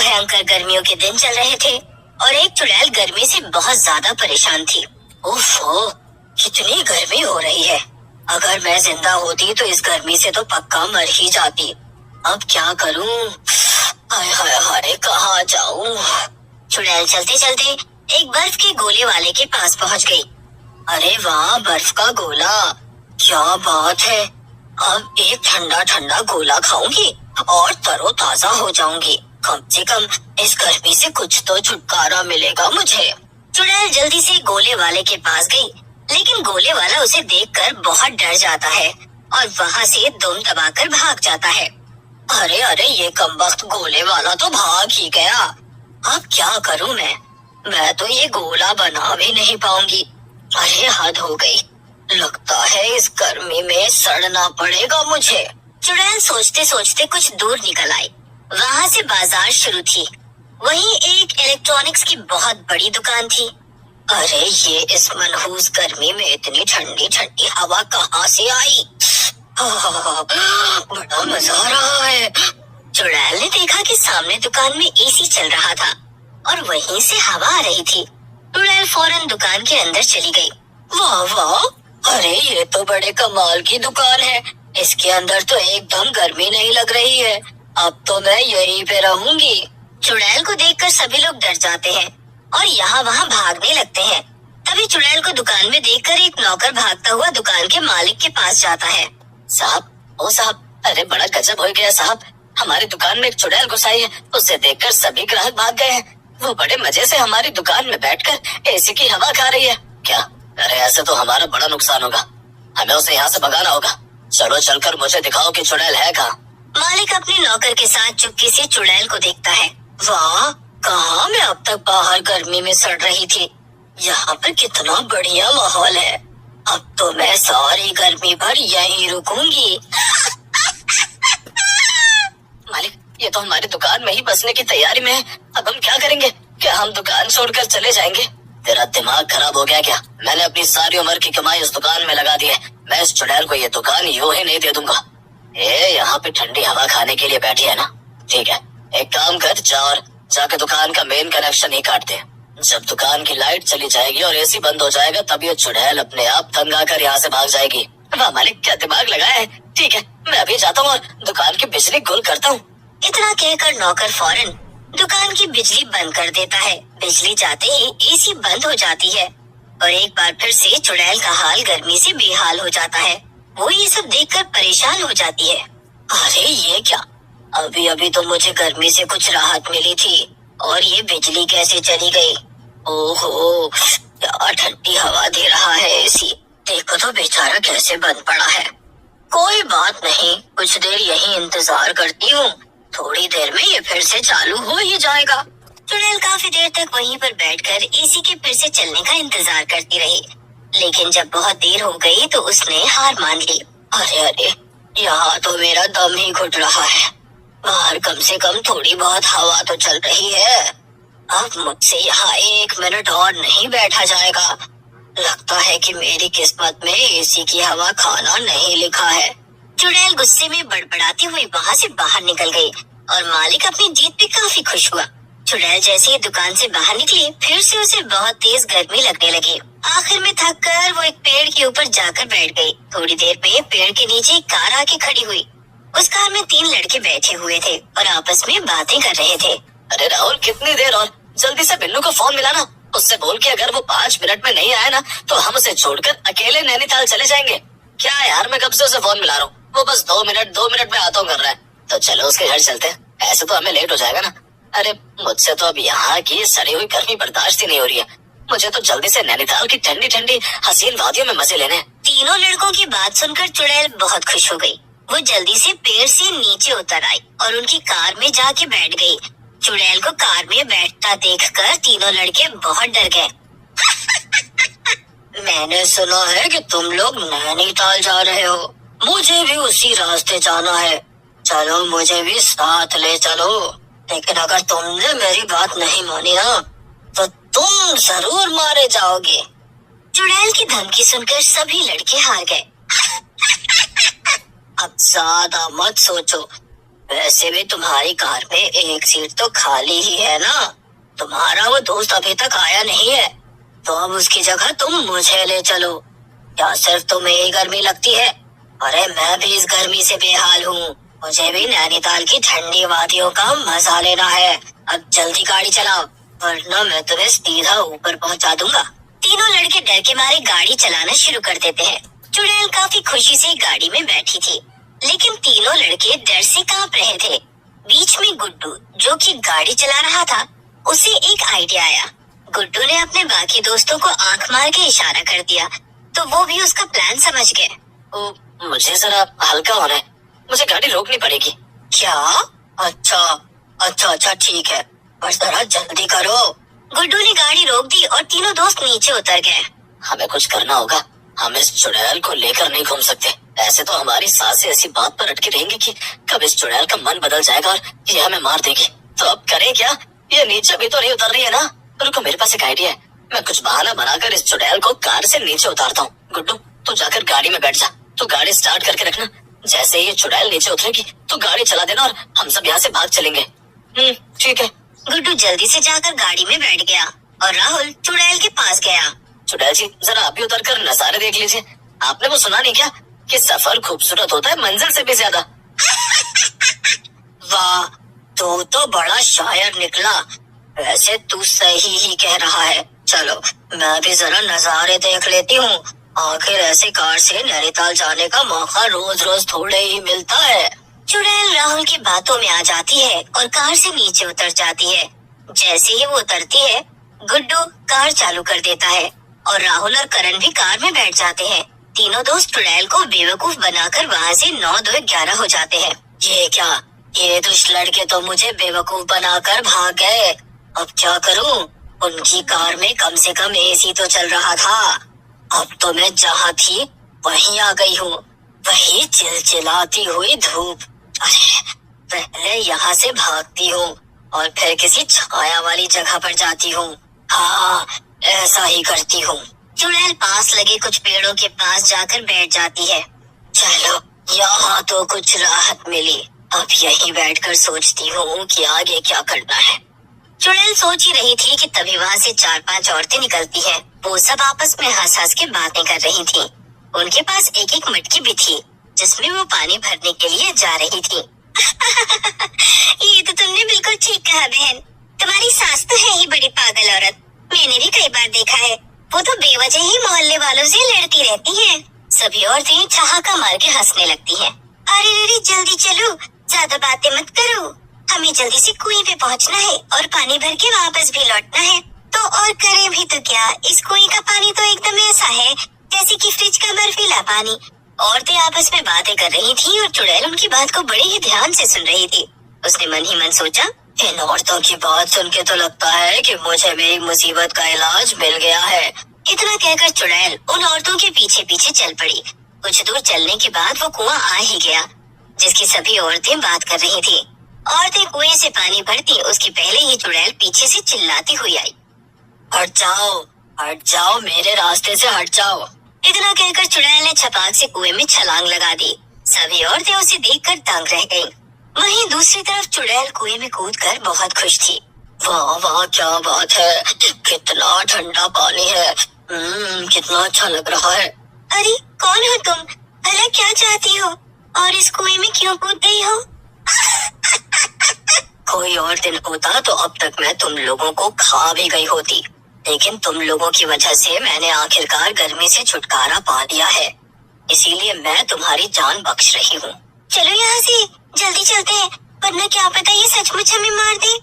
भयंकर गर्मियों के दिन चल रहे थे और एक चुड़ैल गर्मी से बहुत ज्यादा परेशान थी। ओफो, कितनी गर्मी हो रही है। अगर मैं जिंदा होती तो इस गर्मी से तो पक्का मर ही जाती। अब क्या करूं? हाय हाय हाय, कहाँ जाऊं? चुड़ैल चलते चलते एक बर्फ के गोले वाले के पास पहुंच गई। अरे वाह, बर्फ का गोला, क्या बात है। अब एक ठंडा ठंडा गोला खाऊंगी और तरोताजा हो जाऊंगी। कम से कम इस गर्मी से कुछ तो छुटकारा मिलेगा मुझे। चुड़ैल जल्दी से गोले वाले के पास गई, लेकिन गोले वाला उसे देखकर बहुत डर जाता है और वहाँ से दुम दबाकर भाग जाता है। अरे अरे, ये कमबख्त गोले वाला तो भाग ही गया। अब क्या करूं मैं तो ये गोला बना भी नहीं पाऊंगी। अरे हद हो गई, लगता है इस गर्मी में सड़ना पड़ेगा मुझे। चुड़ैल सोचते सोचते कुछ दूर निकल आई। वहाँ से बाजार शुरू थी। वहीं एक इलेक्ट्रॉनिक्स की बहुत बड़ी दुकान थी। अरे ये इस मनहूस गर्मी में इतनी ठंडी ठंडी हवा कहाँ से आई? बड़ा मजा आ रहा है। चुड़ैल ने देखा कि सामने दुकान में एसी चल रहा था और वहीं से हवा आ रही थी। चुड़ैल फौरन दुकान के अंदर चली गई। वाह वाह, अरे ये तो बड़े कमाल की दुकान है। इसके अंदर तो एकदम गर्मी नहीं लग रही है। अब तो मैं यहीं पे रहूंगी। चुड़ैल को देखकर सभी लोग डर जाते हैं और यहाँ वहाँ भागने लगते हैं। तभी चुड़ैल को दुकान में देखकर एक नौकर भागता हुआ दुकान के मालिक के पास जाता है। साहब, ओ साहब, अरे बड़ा गजब हो गया साहब, हमारी दुकान में एक चुड़ैल घुस आई है। उसे देखकर सभी ग्राहक भाग गए हैं। वो बड़े मजे से हमारी दुकान में बैठकर एसी की हवा खा रही है। क्या? अरे ऐसे तो हमारा बड़ा नुकसान होगा। हमें उसे यहाँ से भगाना होगा। चलो चलकर मुझे दिखाओ कि चुड़ैल है कहाँ। मालिक अपने नौकर के साथ चुपके से चुड़ैल को देखता है। वाह, कहाँ मैं अब तक बाहर गर्मी में सड़ रही थी। यहाँ पर कितना बढ़िया माहौल है। अब तो मैं सारी गर्मी भर यहीं रुकूंगी। मालिक, ये तो हमारी दुकान में ही बसने की तैयारी में है। अब हम क्या करेंगे? क्या हम दुकान छोड़कर चले जाएंगे? तेरा दिमाग खराब हो गया क्या? मैंने अपनी सारी उम्र की कमाई इस दुकान में लगा दी है। मैं इस चुड़ैल को ये दुकान यूं ही नहीं दे दूंगा। यहाँ पे ठंडी हवा खाने के लिए बैठी है ना? ठीक है, एक काम कर, जा और जाके दुकान का मेन कनेक्शन ही काट दे। जब दुकान की लाइट चली जाएगी और एसी बंद हो जाएगा, तब ये चुड़ैल अपने आप तंग आकर यहाँ से भाग जाएगी। वाह मालिक, क्या दिमाग लगाया है। ठीक है, मैं अभी जाता हूँ और दुकान की बिजली गुल करता हूँ। इतना कहकर नौकर फौरन दुकान की बिजली बंद कर देता है। बिजली जाते ही एसी बंद हो जाती है और एक बार फिर से चुड़ैल का हाल गर्मी से बेहाल हो जाता है। वो ये सब देखकर परेशान हो जाती है। अरे ये क्या, अभी अभी तो मुझे गर्मी से कुछ राहत मिली थी और ये बिजली कैसे चली गई? ओहो, क्या ठंडी हवा दे रहा है एसी। देखो तो बेचारा कैसे बंद पड़ा है। कोई बात नहीं, कुछ देर यहीं इंतजार करती हूँ। थोड़ी देर में ये फिर से चालू हो ही जाएगा। चुड़ैल काफी देर तक वहीं पर बैठकर एसी के फिर से चलने का इंतजार करती रही, लेकिन जब बहुत देर हो गई तो उसने हार मान ली। अरे अरे, यहाँ तो मेरा दम ही घुट रहा है। बाहर कम से कम थोड़ी बहुत हवा तो चल रही है। अब मुझसे यहाँ 1 मिनट और नहीं बैठा जाएगा। लगता है कि मेरी किस्मत में एसी की हवा खाना नहीं लिखा है। चुड़ैल गुस्से में बड़बड़ाती हुई वहाँ से बाहर निकल गई और मालिक अपनी जीत पे काफी खुश हुआ। चुड़ैल जैसे ही दुकान से बाहर निकली, फिर से उसे बहुत तेज गर्मी लगने लगी। आखिर में थक कर वो एक पेड़ के ऊपर जाकर बैठ गई। थोड़ी देर में पेड़ के नीचे एक कार आके खड़ी हुई। उस कार में 3 लड़के बैठे हुए थे और आपस में बातें कर रहे थे। अरे राहुल, कितनी देर और? जल्दी से बिल्लू को फोन मिलाना। उससे बोल के अगर वो 5 मिनट में नहीं आया ना, तो हम उसे छोड़कर अकेले नैनीताल चले जाएंगे। क्या यार, मैं कब से उसे फोन मिला रहा हूँ। वो बस 2 मिनट में आता हूँ कर रहा है। तो चलो उसके घर चलते हैं, ऐसे तो हमें लेट हो जाएगा ना। अरे मुझसे तो अब यहाँ की सड़ी हुई गर्मी बर्दाश्त ही नहीं हो रही है। मुझे तो जल्दी से नैनीताल की ठंडी ठंडी हसीन वादियों में मजे लेने। तीनों लड़कों की बात सुनकर चुड़ैल बहुत खुश हो गई। वो जल्दी से पेड़ से नीचे उतर आई और उनकी कार में जाके बैठ गई। चुड़ैल को कार में बैठता देखकर तीनों लड़के बहुत डर गए। मैंने सुना है कि तुम लोग नैनीताल जा रहे हो। मुझे भी उसी रास्ते जाना है। चलो मुझे भी साथ ले चलो। लेकिन अगर तुमने मेरी बात नहीं मानी ना, तो तुम जरूर मारे जाओगे। चुड़ैल की धमकी सुनकर सभी लड़के हार गए। अब ज्यादा मत सोचो, वैसे भी तुम्हारी कार में एक सीट तो खाली ही है ना। तुम्हारा वो दोस्त अभी तक आया नहीं है, तो अब उसकी जगह तुम मुझे ले चलो। क्या सिर्फ तुम्हें ही गर्मी लगती है? अरे मैं भी इस गर्मी से बेहाल हूँ। मुझे भी नैनीताल की ठंडी वादियों का मजा लेना है। अब जल्दी गाड़ी चलाओ, वरना मैं तुम्हें सीधा ऊपर पहुँचा दूंगा। तीनों लड़के डर के मारे गाड़ी चलाना शुरू कर देते हैं। चुड़ैल काफी खुशी से गाड़ी में बैठी थी, लेकिन तीनों लड़के डर से कांप रहे थे। बीच में गुड्डू, जो कि गाड़ी चला रहा था, उसे एक आइडिया आया। गुड्डू ने अपने बाकी दोस्तों को आंख मार के इशारा कर दिया, तो वो भी उसका प्लान समझ गए। मुझे जरा हल्का होना है, मुझे गाड़ी रोकनी पड़ेगी। क्या? अच्छा अच्छा अच्छा ठीक है, पर जरा जल्दी करो। गुड्डू ने गाड़ी रोक दी और तीनों दोस्त नीचे उतर गए। हमें कुछ करना होगा, हम इस चुड़ैल को लेकर नहीं घूम सकते। ऐसे तो हमारी सांसें ऐसी बात पर अटकी रहेंगी कि कब इस चुड़ैल का मन बदल जाएगा और ये हमें मार देगी। तो अब करें क्या? ये नीचे भी तो नहीं उतर रही है ना। रुको, मेरे पास एक आइडिया है। मैं कुछ बहाना बनाकर इस चुड़ैल को कार से नीचे उतारता हूँ। गुड्डू, तू जाकर गाड़ी में बैठ जा। तू गाड़ी स्टार्ट करके रखना। जैसे ये चुड़ैल नीचे उतरेगी तो गाड़ी चला देना और हम सब यहाँ से भाग चलेंगे। ठीक है। गुड्डू जल्दी से जाकर गाड़ी में बैठ गया और राहुल चुड़ैल के पास गया। चुड़ैल जी, जरा आप भी उतर कर नजारे देख लीजिए। आपने वो सुना नहीं क्या कि सफर खूबसूरत होता है मंजिल से भी ज्यादा। वाह, तो बड़ा शायर निकला। वैसे तू सही ही कह रहा है। चलो मैं भी जरा नजारे देख लेती हूँ। आखिर ऐसे कार से नैनीताल जाने का मौका रोज रोज थोड़े ही मिलता है। चुड़ैल राहुल की बातों में आ जाती है और कार से नीचे उतर जाती है। जैसे ही वो उतरती है, गुड्डू कार चालू कर देता है और राहुल और करण भी कार में बैठ जाते हैं। तीनों दोस्त चुड़ैल को बेवकूफ बनाकर वहाँ से 9, 2, 11 हो जाते हैं। ये क्या? ये दुष्ट लड़के तो मुझे बेवकूफ बनाकर भाग गए। अब क्या करूँ? उनकी कार में कम से कम एसी तो चल रहा था। अब तो मैं जहाँ थी वहीं आ गई हूँ। वही चिलचिलाती हुई धूप। अरे पहले यहाँ से भागती हूँ और फिर किसी छाया वाली जगह पर जाती हूँ। हाँ, ऐसा ही करती हूँ। चुड़ैल पास लगे कुछ पेड़ों के पास जाकर बैठ जाती है। चलो, यहाँ तो कुछ राहत मिली। अब यहीं बैठकर सोचती हूँ कि आगे क्या करना है। चुड़ैल सोच ही रही थी कि तभी वहाँ से 4-5 औरतें निकलती हैं। वो सब आपस में हंस-हंस के बातें कर रही थीं। उनके पास एक-एक मटकी भी थी, जिसमें वो पानी भरने के लिए जा रही थी। ये तो तुमने बिल्कुल ठीक कहा बहन। तुम्हारी सास तो है ही बड़ी पागल औरत। मैंने भी कई बार देखा है। वो तो बेवजह ही मोहल्ले वालों से लड़ती रहती हैं। सभी औरतें ठहाका मार के हंसने लगती हैं। अरे जल्दी चलो, ज्यादा बातें मत करो। हमें जल्दी से कुएं पे पहुंचना है और पानी भर के वापस भी लौटना है। तो और करें भी तो क्या, इस कुएं का पानी तो एकदम ऐसा है जैसे कि फ्रिज का बर्फीला पानी। औरतें आपस में बातें कर रही थीं और चुड़ैल उनकी बात को बड़े ही ध्यान से सुन रही थी। उसने मन ही मन सोचा, इन औरतों की बात सुन के तो लगता है कि मुझे मेरी मुसीबत का इलाज मिल गया है। इतना कहकर चुड़ैल उन औरतों के पीछे पीछे चल पड़ी। कुछ दूर चलने के बाद वो कुआं आ ही गया, जिसकी सभी औरतें बात कर रही थी। औरतें कुएं से पानी भरती उसके पहले ही चुड़ैल पीछे से चिल्लाती हुई आई, हट जाओ, मेरे रास्ते से हट जाओ। इतना कहकर चुड़ैल ने छपाक से कुएं में छलांग लगा दी। सभी औरतें उसे देखकर दंग रह गईं। वहीं दूसरी तरफ चुड़ैल कुएं में कूदकर बहुत खुश थी। वाह वाह, क्या बात है, कितना ठंडा पानी है। कितना अच्छा लग रहा है। अरे कौन हो तुम? भला क्या चाहती हो और इस कुएं में क्यों कूद गई हो? कोई और दिन होता तो अब तक मैं तुम लोगों को खा भी गई होती, लेकिन तुम लोगों की वजह से मैंने आखिरकार गर्मी से छुटकारा पा लिया है। इसीलिए मैं तुम्हारी जान बख्श रही हूँ। चलो यहाँ से जल्दी चलते हैं, वरना क्या पता ये सचमुच हमें मार दे।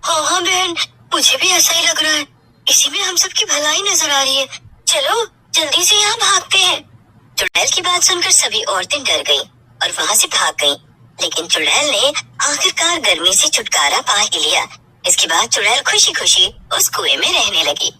हाँ बहन, मुझे भी ऐसा ही लग रहा है। इसी में हम सबकी भलाई नजर आ रही है। चलो जल्दी से यहाँ भागते हैं। चुड़ैल की बात सुनकर सभी औरतें डर गईं और वहाँ से भाग गईं। लेकिन चुड़ैल ने आखिरकार गर्मी से छुटकारा पा ही लिया। इसके बाद चुड़ैल खुशी खुशी उस कुएं में रहने लगी।